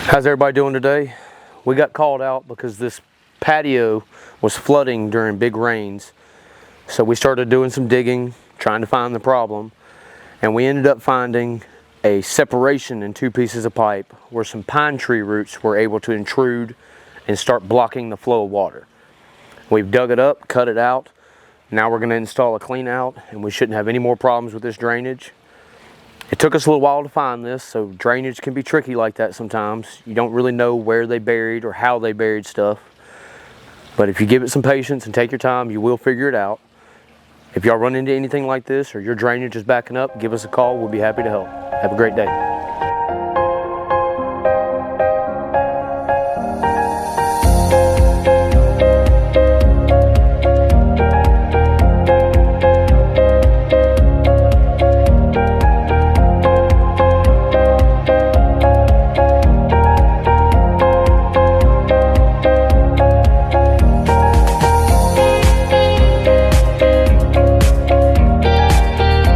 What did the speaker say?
How's everybody doing today? We got called out because this patio was flooding during big rains. So we started doing some digging, trying to find the problem, and we ended up finding a separation in two pieces of pipe where some pine tree roots were able to intrude and start blocking the flow of water. We've dug it up, cut it out. Now we're going to install a clean out, and we shouldn't have any more problems with this drainage. It took us a little while to find this, so drainage can be tricky like that sometimes. You don't really know where they buried or how they buried stuff. But if you give it some patience and take your time, you will figure it out. If y'all run into anything like this or your drainage is backing up, give us a call. We'll be happy to help. Have a great day.